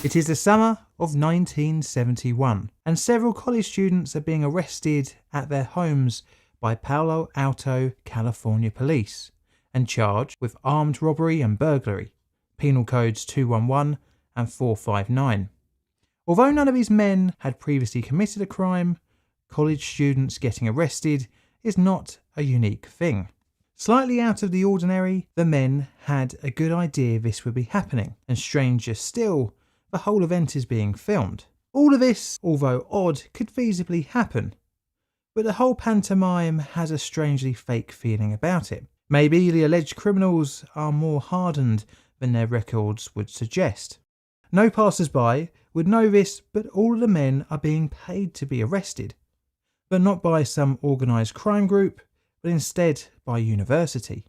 It is the summer of 1971 and several college students are being arrested at their homes by Palo Alto, California police and charged with armed robbery and burglary, penal codes 211 and 459. Although none of these men had previously committed a crime, college students getting arrested is not a unique thing. Slightly out of the ordinary, the men had a good idea this would be happening, and stranger still, the whole event is being filmed. All of this, although odd, could feasibly happen, but the whole pantomime has a strangely fake feeling about it. Maybe the alleged criminals are more hardened than their records would suggest. No passers-by would know this, but all of the men are being paid to be arrested, but not by some organised crime group, but instead by university.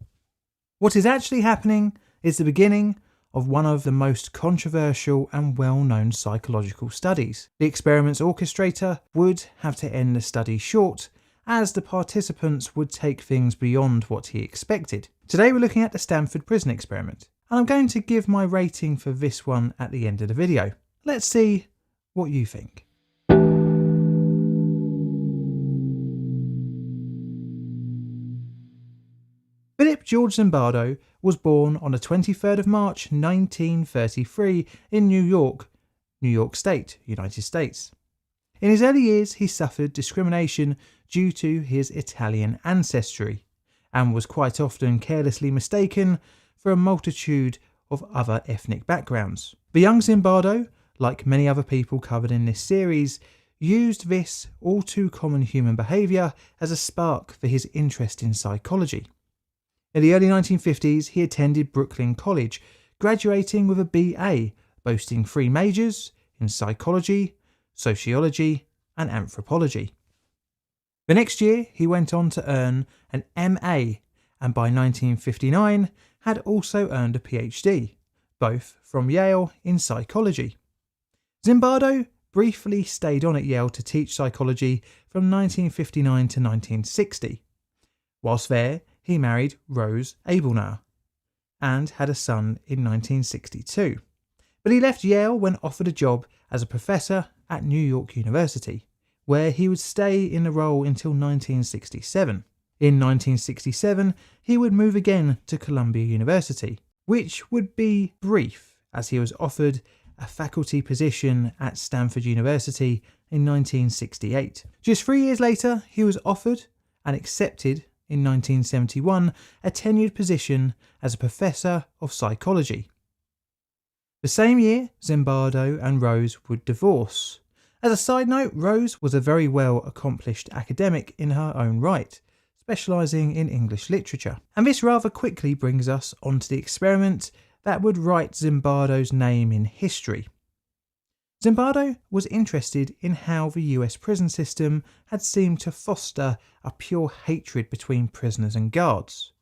What is actually happening is the beginning of one of the most controversial and well-known psychological studies. The experiment's orchestrator would have to end the study short, as the participants would take things beyond what he expected. Today we're looking at the Stanford prison experiment, and I'm going to give my rating for this one at the end of the video. Let's see what you think. Philip George Zimbardo was born on the 23rd of March 1933 in New York State, United States. In his early years he suffered discrimination due to his Italian ancestry and was quite often carelessly mistaken for a multitude of other ethnic backgrounds. The young Zimbardo, like many other people covered in this series, used this all too common human behaviour as a spark for his interest in psychology. In the early 1950s, he attended Brooklyn College, graduating with a BA, boasting 3 majors in psychology, sociology, and anthropology. The next year, he went on to earn an MA, and by 1959 had also earned a PhD, both from Yale in psychology. Zimbardo briefly stayed on at Yale to teach psychology from 1959 to 1960. Whilst there, he married Rose Abelner and had a son in 1962. But he left Yale when offered a job as a professor at New York University, where he would stay in the role until 1967. In 1967, he would move again to Columbia University, which would be brief as he was offered a faculty position at Stanford University in 1968. Just 3 years later, he was offered and accepted in 1971 a tenured position as a professor of psychology. The same year, Zimbardo and Rose would divorce. As a side note, Rose was a very well accomplished academic in her own right, specialising in English literature. And this rather quickly brings us onto the experiment that would write Zimbardo's name in history. Zimbardo was interested in how the US prison system had seemed to foster a pure hatred between prisoners and guards.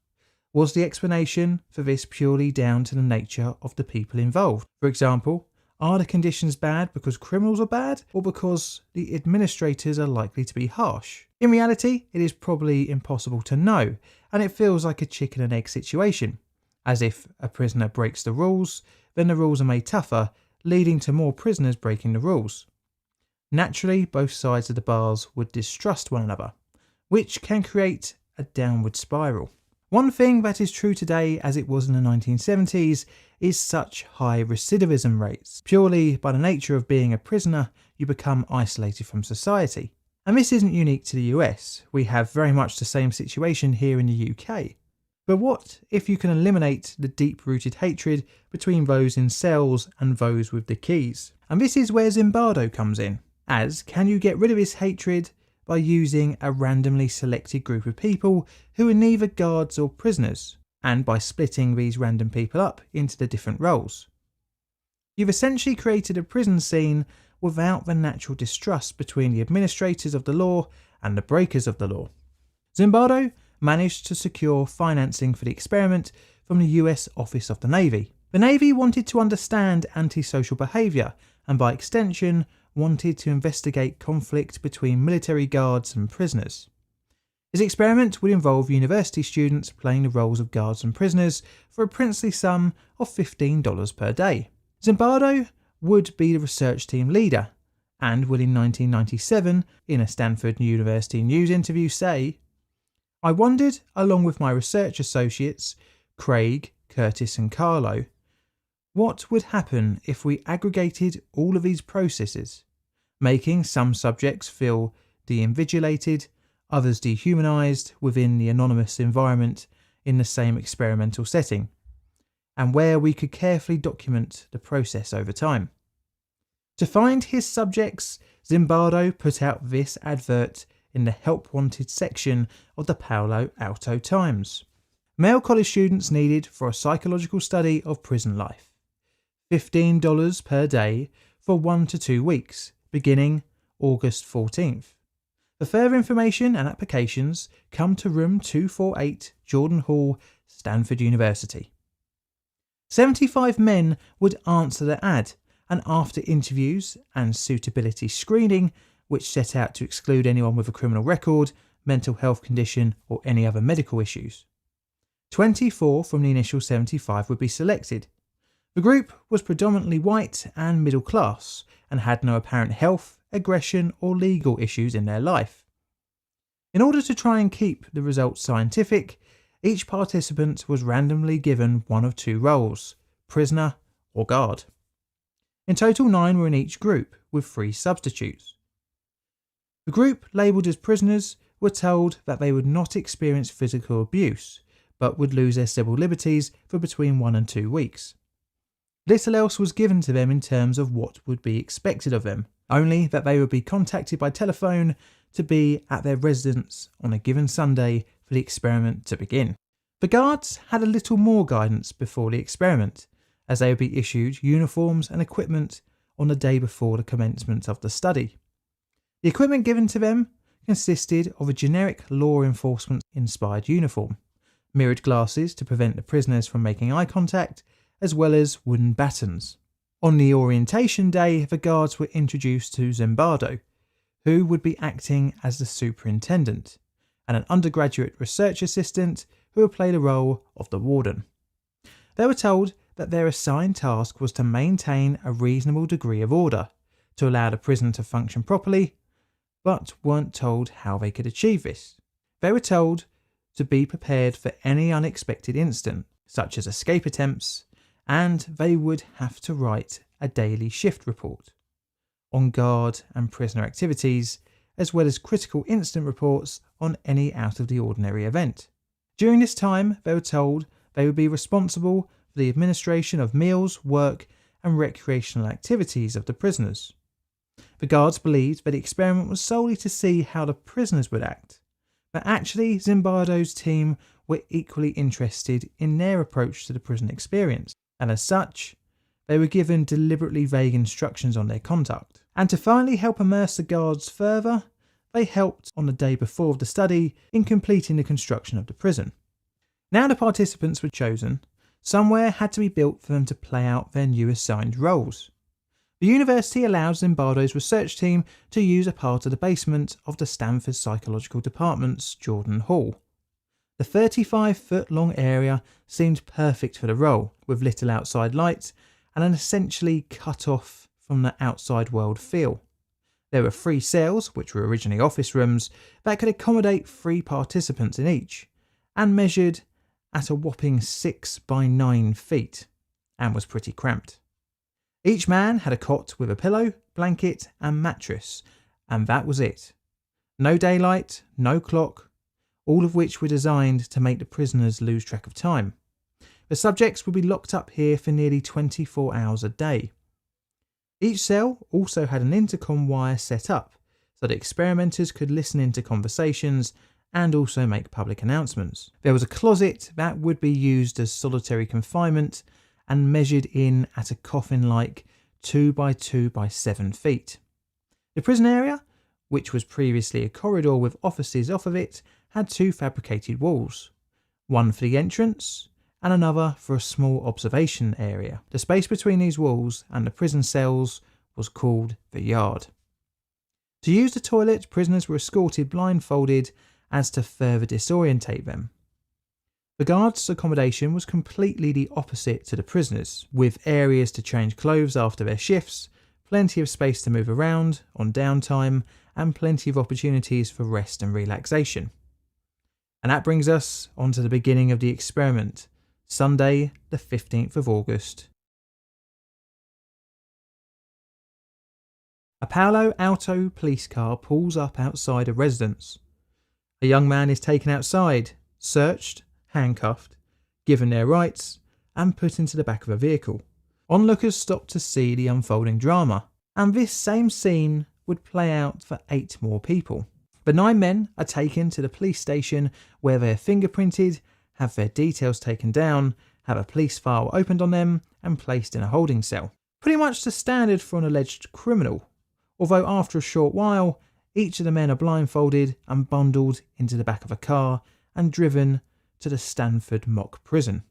Was the explanation for this purely down to the nature of the people involved? For example, are the conditions bad because criminals are bad, or because the administrators are likely to be harsh? In reality, it is probably impossible to know, and it feels like a chicken and egg situation, as if a prisoner breaks the rules, then the rules are made tougher, leading to more prisoners breaking the rules. Naturally, both sides of the bars would distrust one another, which can create a downward spiral. One thing that is true today as it was in the 1970s is such high recidivism rates. Purely by the nature of being a prisoner, you become isolated from society. And this isn't unique to the US. We have very much the same situation here in the UK. But what if you can eliminate the deep-rooted hatred between those in cells and those with the keys? And this is where Zimbardo comes in, as can you get rid of this hatred by using a randomly selected group of people who are neither guards or prisoners, and by splitting these random people up into the different roles. You've essentially created a prison scene without the natural distrust between the administrators of the law and the breakers of the law. Zimbardo managed to secure financing for the experiment from the US Office of the Navy. The Navy wanted to understand antisocial behaviour and by extension wanted to investigate conflict between military guards and prisoners. His experiment would involve university students playing the roles of guards and prisoners for a princely sum of $15 per day. Zimbardo would be the research team leader and would in 1997, in a Stanford University News interview, say, "I wondered, along with my research associates, Craig, Curtis and Carlo, what would happen if we aggregated all of these processes, making some subjects feel de-invigilated, others dehumanized within the anonymous environment in the same experimental setting, and where we could carefully document the process over time." To find his subjects, Zimbardo put out this advert in the Help Wanted section of the Palo Alto Times. Male college students needed for a psychological study of prison life. $15 per day for 1 to 2 weeks, beginning August 14th. For further information and applications, come to room 248, Jordan Hall, Stanford University. 75 men would answer the ad, and after interviews and suitability screening, which set out to exclude anyone with a criminal record, mental health condition, or any other medical issues, 24 from the initial 75 would be selected. The group was predominantly white and middle class and had no apparent health, aggression, or legal issues in their life. In order to try and keep the results scientific, each participant was randomly given one of 2 roles, prisoner or guard. In total, 9 were in each group, with 3 substitutes. The group labelled as prisoners were told that they would not experience physical abuse, but would lose their civil liberties for between 1 and 2 weeks. Little else was given to them in terms of what would be expected of them, only that they would be contacted by telephone to be at their residence on a given Sunday for the experiment to begin. The guards had a little more guidance before the experiment, as they would be issued uniforms and equipment on the day before the commencement of the study. The equipment given to them consisted of a generic law enforcement inspired uniform, mirrored glasses to prevent the prisoners from making eye contact, as well as wooden batons. On the orientation day, the guards were introduced to Zimbardo, who would be acting as the superintendent, and an undergraduate research assistant who would play the role of the warden. They were told that their assigned task was to maintain a reasonable degree of order, to allow the prison to function properly, but weren't told how they could achieve this. They were told to be prepared for any unexpected incident, such as escape attempts, and they would have to write a daily shift report on guard and prisoner activities, as well as critical incident reports on any out of the ordinary event. During this time, they were told they would be responsible for the administration of meals, work, and recreational activities of the prisoners. The guards believed that the experiment was solely to see how the prisoners would act, but actually Zimbardo's team were equally interested in their approach to the prison experience, and as such, they were given deliberately vague instructions on their conduct. And to finally help immerse the guards further, they helped on the day before the study in completing the construction of the prison. Now the participants were chosen, somewhere had to be built for them to play out their new assigned roles. The university allowed Zimbardo's research team to use a part of the basement of the Stanford Psychological Department's Jordan Hall. The 35-foot-long area seemed perfect for the role, with little outside light and an essentially cut off from the outside world feel. There were 3 cells, which were originally office rooms, that could accommodate 3 participants in each, and measured at a whopping 6 by 9 feet, and was pretty cramped. Each man had a cot with a pillow, blanket and mattress, and that was it. No daylight, no clock, all of which were designed to make the prisoners lose track of time. The subjects would be locked up here for nearly 24 hours a day. Each cell also had an intercom wire set up so that experimenters could listen into conversations and also make public announcements. There was a closet that would be used as solitary confinement and measured in at a coffin-like 2 by 2 by 7 feet. The prison area, which was previously a corridor with offices off of it, had 2 fabricated walls, one for the entrance and another for a small observation area. The space between these walls and the prison cells was called the yard. To use the toilet, prisoners were escorted blindfolded as to further disorientate them. The guards' accommodation was completely the opposite to the prisoners, with areas to change clothes after their shifts, plenty of space to move around on downtime, and plenty of opportunities for rest and relaxation. And that brings us on to the beginning of the experiment, Sunday the 15th of August. A Palo Alto police car pulls up outside a residence. A young man is taken outside, searched, handcuffed, given their rights, and put into the back of a vehicle. Onlookers stop to see the unfolding drama, and this same scene would play out for 8 more people. The 9 men are taken to the police station where they're fingerprinted, have their details taken down, have a police file opened on them, and placed in a holding cell. Pretty much the standard for an alleged criminal, although after a short while, each of the men are blindfolded and bundled into the back of a car and driven to the Stanford mock prison.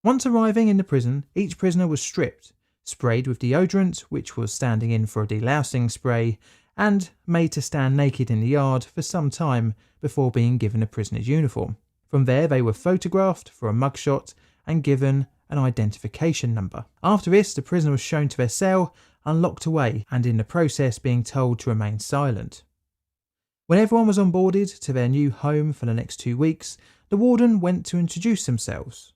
Once arriving in the prison, each prisoner was stripped, sprayed with deodorant, which was standing in for a delousing spray, and made to stand naked in the yard for some time before being given a prisoner's uniform. From there, they were photographed for a mugshot and given an identification number. After this, the prisoner was shown to their cell and locked away, and in the process being told to remain silent. When everyone was onboarded to their new home for the next 2 weeks, the warden went to introduce themselves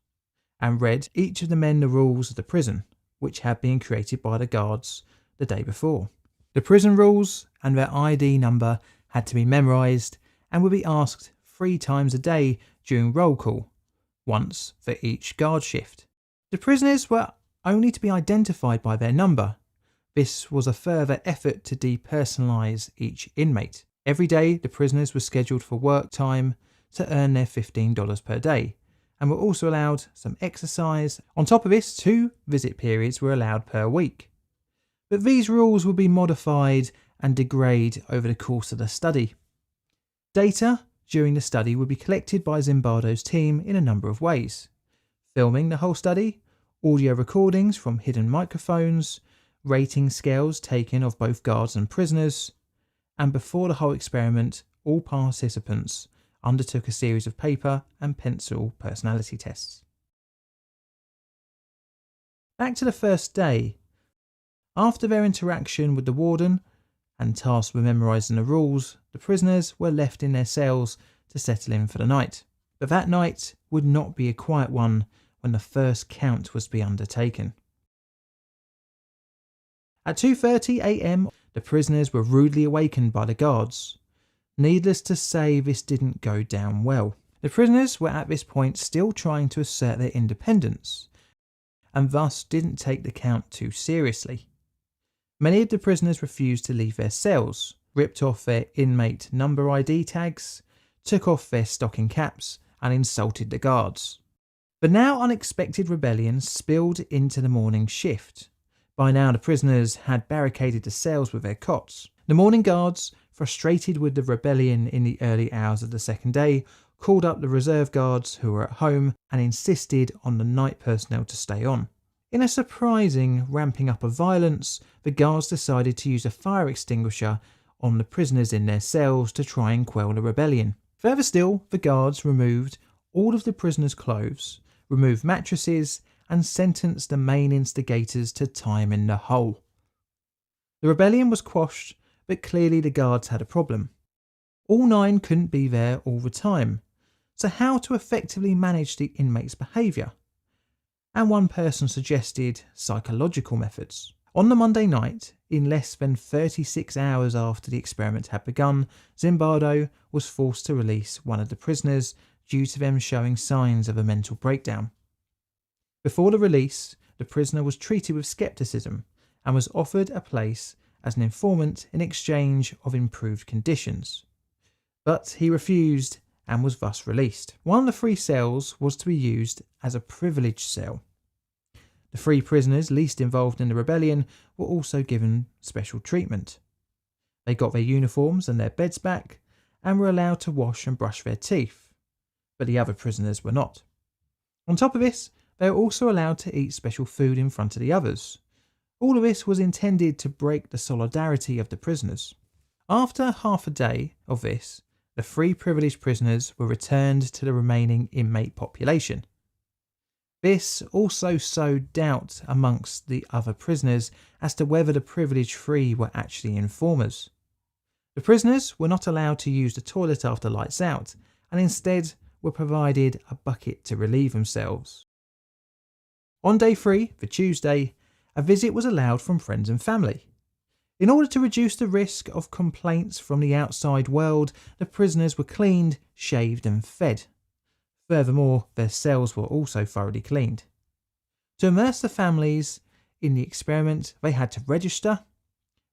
and read each of the men the rules of the prison, which had been created by the guards the day before. The prison rules and their ID number had to be memorised and would be asked 3 times a day during roll call, once for each guard shift. The prisoners were only to be identified by their number. This was a further effort to depersonalise each inmate. Every day, the prisoners were scheduled for work time to earn their $15 per day, and were also allowed some exercise. On top of this, 2 visit periods were allowed per week. But these rules would be modified and degrade over the course of the study. Data during the study would be collected by Zimbardo's team in a number of ways: filming the whole study, audio recordings from hidden microphones, rating scales taken of both guards and prisoners, and before the whole experiment, all participants undertook a series of paper and pencil personality tests. Back to the first day. After their interaction with the warden and tasked with memorising the rules, the prisoners were left in their cells to settle in for the night. But that night would not be a quiet one when the first count was to be undertaken. At 2:30 a.m, the prisoners were rudely awakened by the guards. Needless to say, this didn't go down well. The prisoners were at this point still trying to assert their independence, and thus didn't take the count too seriously. Many of the prisoners refused to leave their cells, ripped off their inmate number ID tags, took off their stocking caps, and insulted the guards. The now unexpected rebellion spilled into the morning shift. By now, the prisoners had barricaded the cells with their cots. The morning guards, frustrated with the rebellion in the early hours of the second day, called up the reserve guards who were at home and insisted on the night personnel to stay on. In a surprising ramping up of violence, the guards decided to use a fire extinguisher on the prisoners in their cells to try and quell the rebellion. Further still, the guards removed all of the prisoners' clothes, removed mattresses, and sentenced the main instigators to time in the hole. The rebellion was quashed, but clearly the guards had a problem. All 9 couldn't be there all the time, so how to effectively manage the inmates' behaviour? And one person suggested psychological methods. On the Monday night, in less than 36 hours after the experiment had begun, Zimbardo was forced to release one of the prisoners due to them showing signs of a mental breakdown. Before the release, the prisoner was treated with skepticism and was offered a place as an informant in exchange of improved conditions. But he refused and was thus released. One of the 3 cells was to be used as a privileged cell. The 3 prisoners least involved in the rebellion were also given special treatment. They got their uniforms and their beds back and were allowed to wash and brush their teeth, but the other prisoners were not. On top of this, they were also allowed to eat special food in front of the others. All of this was intended to break the solidarity of the prisoners. After half a day of this, The 3 privileged prisoners were returned to the remaining inmate population. This also sowed doubt amongst the other prisoners as to whether the privileged 3 were actually informers. The prisoners were not allowed to use the toilet after lights out, and instead were provided a bucket to relieve themselves. On day 3, the Tuesday, a visit was allowed from friends and family. In order to reduce the risk of complaints from the outside world, the prisoners were cleaned, shaved and fed. Furthermore, their cells were also thoroughly cleaned. To immerse the families in the experiment, they had to register,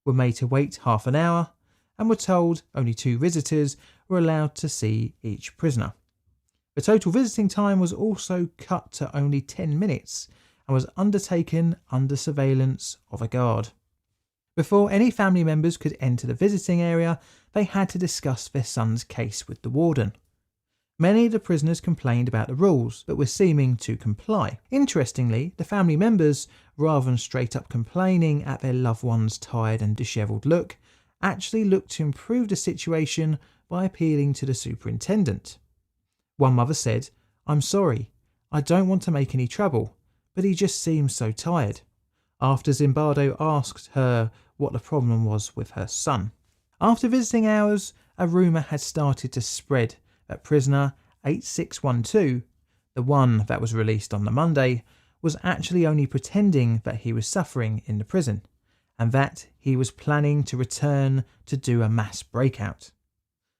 were made to wait half an hour, and were told only 2 visitors were allowed to see each prisoner. The total visiting time was also cut to only 10 minutes and was undertaken under surveillance of a guard. Before any family members could enter the visiting area, they had to discuss their son's case with the warden. Many of the prisoners complained about the rules, but were seeming to comply. Interestingly, the family members, rather than straight up complaining at their loved one's tired and dishevelled look, actually looked to improve the situation by appealing to the superintendent. One mother said, "I'm sorry, I don't want to make any trouble, but he just seems so tired," after Zimbardo asked her what the problem was with her son. After visiting hours, a rumour had started to spread that prisoner 8612, the one that was released on the Monday, was actually only pretending that he was suffering in the prison, and that he was planning to return to do a mass breakout.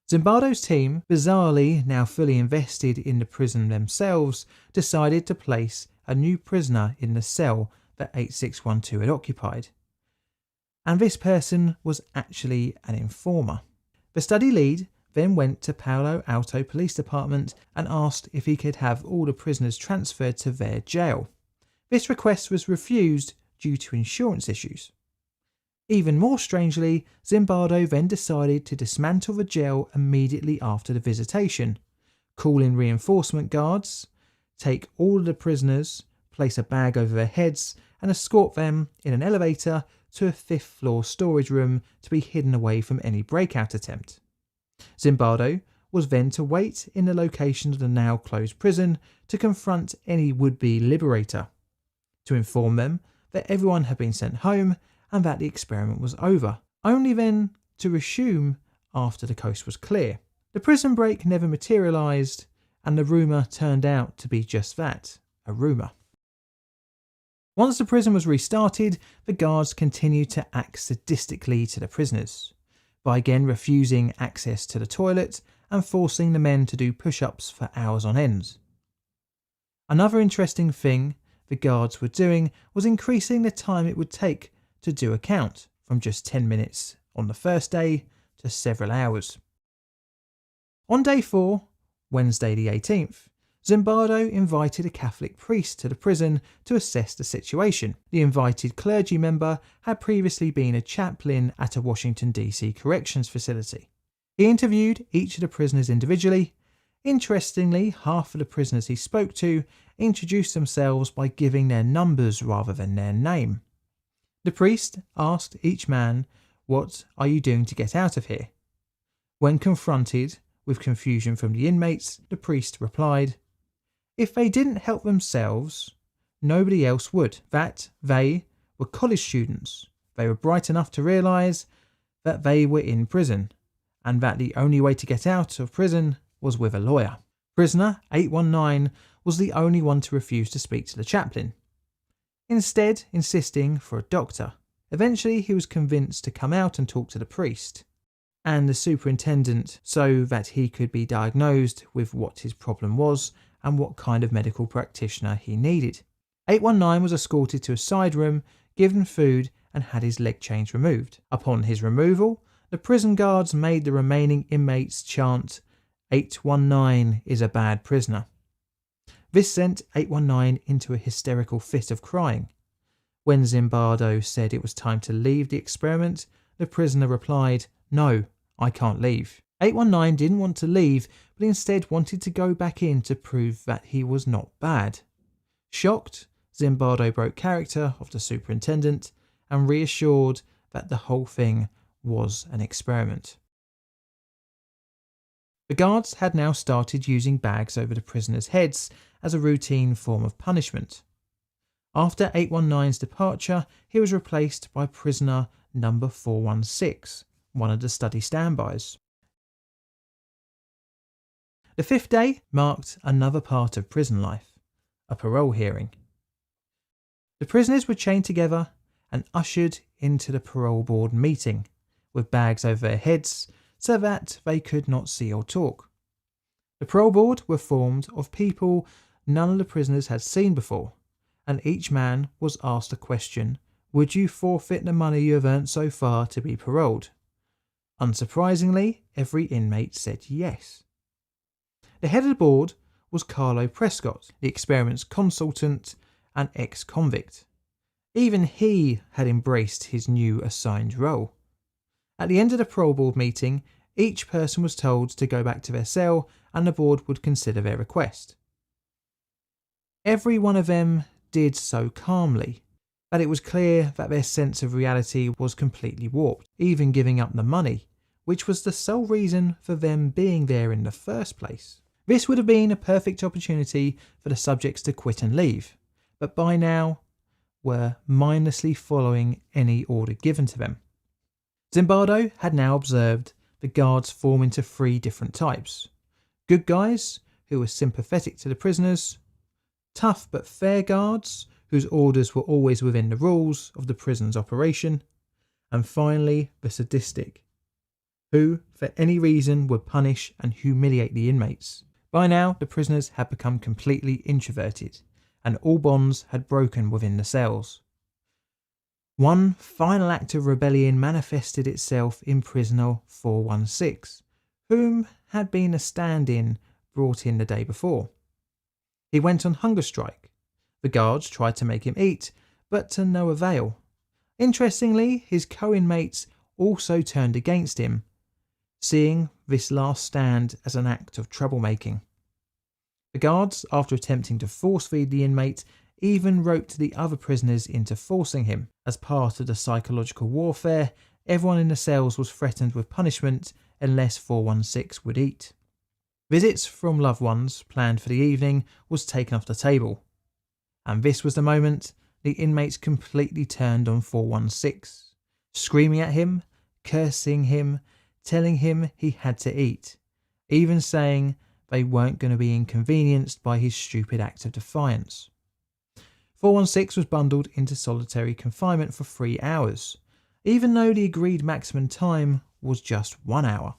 Zimbardo's team, bizarrely now fully invested in the prison themselves, decided to place a new prisoner in the cell that 8612 had occupied. And this person was actually an informer. The study lead then went to Palo Alto Police Department and asked if he could have all the prisoners transferred to their jail. This request was refused due to insurance issues. Even more strangely, Zimbardo then decided to dismantle the jail immediately after the visitation, call in reinforcement guards, take all of the prisoners, place a bag over their heads and escort them in an elevator to a 5th floor storage room to be hidden away from any breakout attempt. Zimbardo was then to wait in the location of the now closed prison to confront any would-be liberator, to inform them that everyone had been sent home and that the experiment was over, only then to resume after the coast was clear. The prison break never materialised, and the rumour turned out to be just that, a rumour. Once the prison was restarted, the guards continued to act sadistically to the prisoners, by again refusing access to the toilet and forcing the men to do push-ups for hours on end. Another interesting thing the guards were doing was increasing the time it would take to do a count, from just 10 minutes on the first day to several hours. On day 4, Wednesday the 18th, Zimbardo invited a Catholic priest to the prison to assess the situation. The invited clergy member had previously been a chaplain at a Washington DC corrections facility. He interviewed each of the prisoners individually. Interestingly, half of the prisoners he spoke to introduced themselves by giving their numbers rather than their name. The priest asked each man, "What are you doing to get out of here?" When confronted with confusion from the inmates, the priest replied, if they didn't help themselves, nobody else would. That they were college students. They were bright enough to realise that they were in prison, and that the only way to get out of prison was with a lawyer. Prisoner 819 was the only one to refuse to speak to the chaplain, instead insisting for a doctor. Eventually he was convinced to come out and talk to the priest and the superintendent so that he could be diagnosed with what his problem was and what kind of medical practitioner he needed. 819 was escorted to a side room, given food and had his leg chains removed. Upon his removal, the prison guards made the remaining inmates chant, 819 is a bad prisoner. This sent 819 into a hysterical fit of crying. When Zimbardo said it was time to leave the experiment, the prisoner replied, "No, I can't leave." 819 didn't want to leave, but instead wanted to go back in to prove that he was not bad. Shocked, Zimbardo broke character of the superintendent and reassured that the whole thing was an experiment. The guards had now started using bags over the prisoners' heads as a routine form of punishment. After 819's departure, he was replaced by prisoner number 416, one of the study standbys. The fifth day marked another part of prison life, a parole hearing. The prisoners were chained together and ushered into the parole board meeting, with bags over their heads so that they could not see or talk. The parole board were formed of people none of the prisoners had seen before, and each man was asked a question: would you forfeit the money you have earned so far to be paroled? Unsurprisingly, every inmate said yes. The head of the board was Carlo Prescott, the experiment's consultant and ex-convict. Even he had embraced his new assigned role. At the end of the parole board meeting, each person was told to go back to their cell and the board would consider their request. Every one of them did so calmly that it was clear that their sense of reality was completely warped, even giving up the money, which was the sole reason for them being there in the first place. This would have been a perfect opportunity for the subjects to quit and leave, but by now were mindlessly following any order given to them. Zimbardo had now observed the guards form into three different types: good guys, who were sympathetic to the prisoners; tough but fair guards, whose orders were always within the rules of the prison's operation; and finally the sadistic, who for any reason would punish and humiliate the inmates. By now the prisoners had become completely introverted, and all bonds had broken within the cells. One final act of rebellion manifested itself in prisoner 416, whom had been a stand-in brought in the day before. He went on hunger strike. The guards tried to make him eat, but to no avail. Interestingly, his co-inmates also turned against him, seeing this last stand as an act of troublemaking. The guards, after attempting to force-feed the inmate, even roped the other prisoners into forcing him. As part of the psychological warfare, everyone in the cells was threatened with punishment unless 416 would eat. Visits from loved ones planned for the evening was taken off the table. And this was the moment the inmates completely turned on 416, screaming at him, cursing him, telling him he had to eat, even saying they weren't going to be inconvenienced by his stupid act of defiance. 416 was bundled into solitary confinement for 3 hours, even though the agreed maximum time was just 1 hour.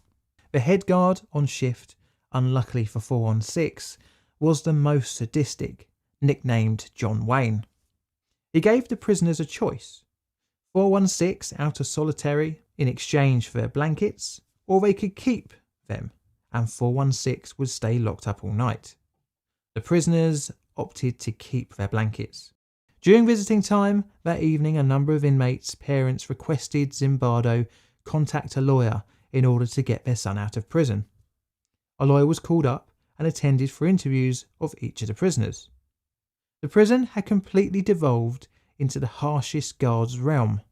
The head guard on shift, unluckily for 416, was the most sadistic, nicknamed John Wayne. He gave the prisoners a choice: 416 out of solitary in exchange for their blankets, or they could keep them and 416 would stay locked up all night. The prisoners opted to keep their blankets. During visiting time that evening, a number of inmates' parents requested Zimbardo contact a lawyer in order to get their son out of prison. A lawyer was called up and attended for interviews of each of the prisoners. The prison had completely devolved into the harshest guards' realm,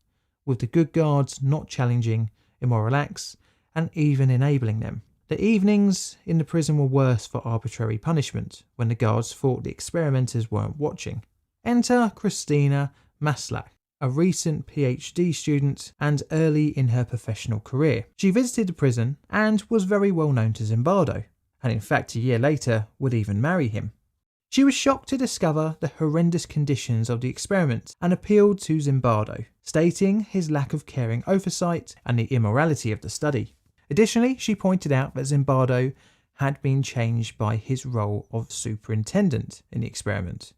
with the good guards not challenging immoral acts and even enabling them. The evenings in the prison were worse for arbitrary punishment, when the guards thought the experimenters weren't watching. Enter Christina Maslach, a recent PhD student and early in her professional career. She visited the prison and was very well known to Zimbardo, and in fact a year later would even marry him. She was shocked to discover the horrendous conditions of the experiment and appealed to Zimbardo, stating his lack of caring oversight and the immorality of the study. Additionally, she pointed out that Zimbardo had been changed by his role of superintendent in the experiment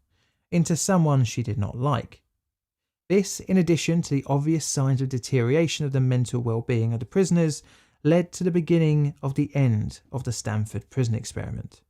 into someone she did not like. This, in addition to the obvious signs of deterioration of the mental well-being of the prisoners, led to the beginning of the end of the Stanford prison experiment.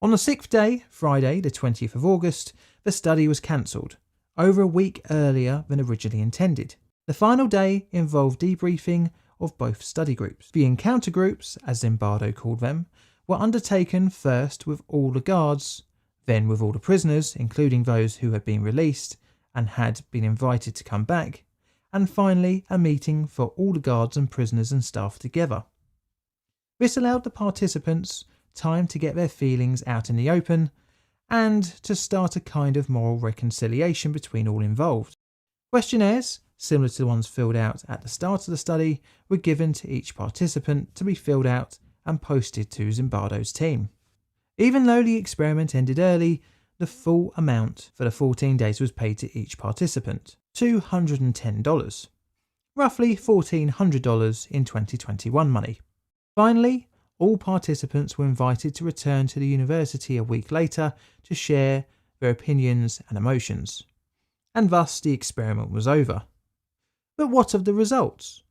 On the 6th day, Friday the 20th of August, the study was cancelled, over a week earlier than originally intended. The final day involved debriefing of both study groups. The encounter groups, as Zimbardo called them, were undertaken first with all the guards, then with all the prisoners, including those who had been released and had been invited to come back, and finally a meeting for all the guards and prisoners and staff together. This allowed the participants time to get their feelings out in the open and to start a kind of moral reconciliation between all involved. Questionnaires, similar to the ones filled out at the start of the study, were given to each participant to be filled out and posted to Zimbardo's team. Even though the experiment ended early, the full amount for the 14 days was paid to each participant, $210, roughly $1,400 in 2021 money. Finally, all participants were invited to return to the university a week later to share their opinions and emotions. And thus the experiment was over. But what of the results?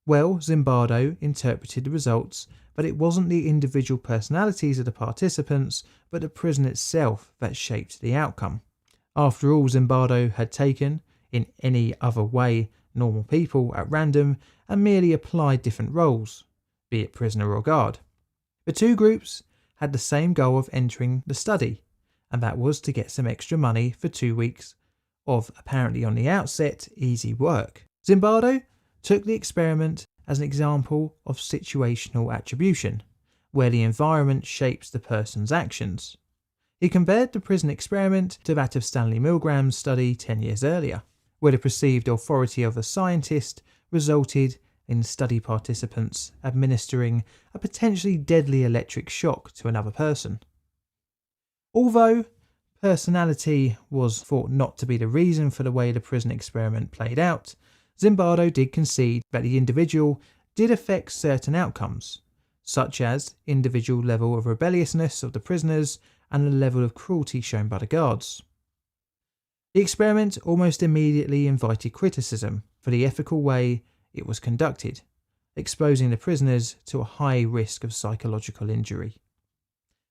Well, Zimbardo interpreted the results, but it wasn't the individual personalities of the participants, but the prison itself that shaped the outcome. After all, Zimbardo had taken, in any other way, normal people at random and merely applied different roles, be it prisoner or guard. The two groups had the same goal of entering the study, and that was to get some extra money for 2 weeks of apparently on the outset easy work. Zimbardo took the experiment as an example of situational attribution, where the environment shapes the person's actions. He compared the prison experiment to that of Stanley Milgram's study 10 years earlier, where the perceived authority of a scientist resulted in study participants administering a potentially deadly electric shock to another person. Although personality was thought not to be the reason for the way the prison experiment played out, Zimbardo did concede that the individual did affect certain outcomes, such as individual level of rebelliousness of the prisoners and the level of cruelty shown by the guards. The experiment almost immediately invited criticism for the ethical way it was conducted, exposing the prisoners to a high risk of psychological injury.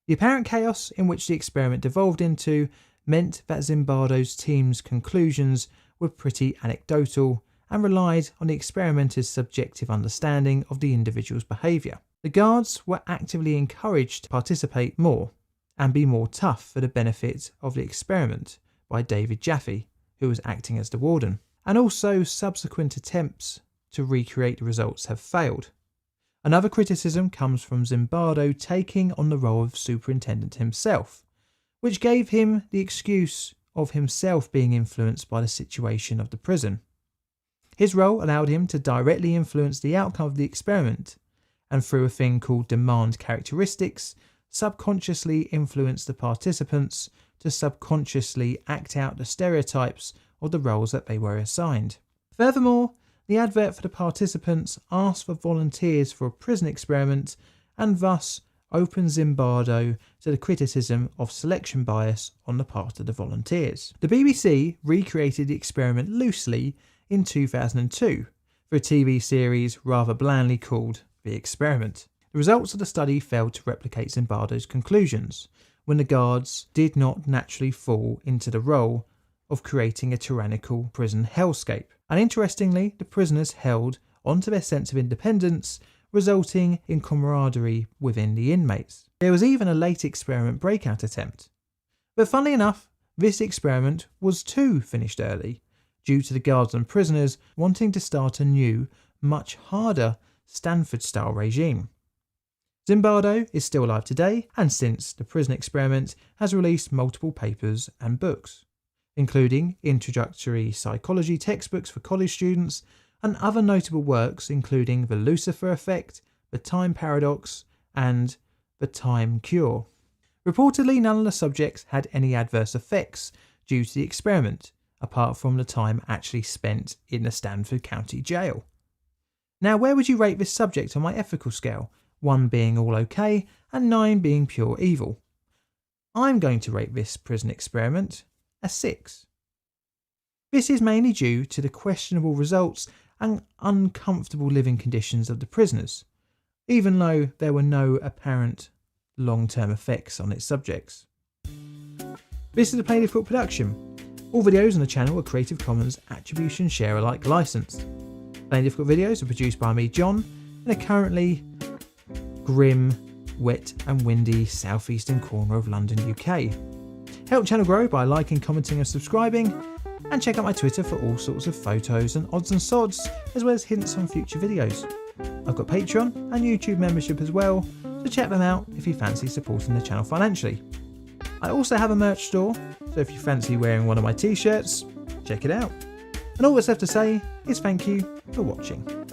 The apparent chaos in which the experiment devolved into meant that Zimbardo's team's conclusions were pretty anecdotal and relied on the experimenter's subjective understanding of the individual's behaviour. The guards were actively encouraged to participate more and be more tough for the benefit of the experiment by David Jaffe, who was acting as the warden, and also subsequent attempts to recreate the results have failed. Another criticism comes from Zimbardo taking on the role of superintendent himself, which gave him the excuse of himself being influenced by the situation of the prison. His role allowed him to directly influence the outcome of the experiment, and through a thing called demand characteristics, subconsciously influence the participants to subconsciously act out the stereotypes of the roles that they were assigned. Furthermore, the advert for the participants asked for volunteers for a prison experiment and thus opened Zimbardo to the criticism of selection bias on the part of the volunteers. The BBC recreated the experiment loosely in 2002 for a TV series rather blandly called The Experiment. The results of the study failed to replicate Zimbardo's conclusions when the guards did not naturally fall into the role of creating a tyrannical prison hellscape. And interestingly, the prisoners held onto their sense of independence, resulting in camaraderie within the inmates. There was even a late experiment breakout attempt. But funnily enough, this experiment was too finished early, due to the guards and prisoners wanting to start a new, much harder Stanford-style regime. Zimbardo is still alive today, and since the prison experiment has released multiple papers and books, including introductory psychology textbooks for college students and other notable works including The Lucifer Effect, The Time Paradox and The Time Cure. Reportedly, none of the subjects had any adverse effects due to the experiment, apart from the time actually spent in the Stanford County Jail. Now, where would you rate this subject on my ethical scale, 1 being all okay and 9 being pure evil? I'm going to rate this prison experiment a 6. This is mainly due to the questionable results and uncomfortable living conditions of the prisoners, even though there were no apparent long-term effects on its subjects. This is a Plainly Difficult production. All videos on the channel are Creative Commons Attribution Share Alike licensed. Plainly Difficult videos are produced by me, John, in a currently grim, wet and windy southeastern corner of London, UK. Help the channel grow by liking, commenting and subscribing, and check out my Twitter for all sorts of photos and odds and sods, as well as hints on future videos. I've got Patreon and YouTube membership as well, so check them out if you fancy supporting the channel financially. I also have a merch store, so if you fancy wearing one of my t-shirts, check it out. And all that's left to say is thank you for watching.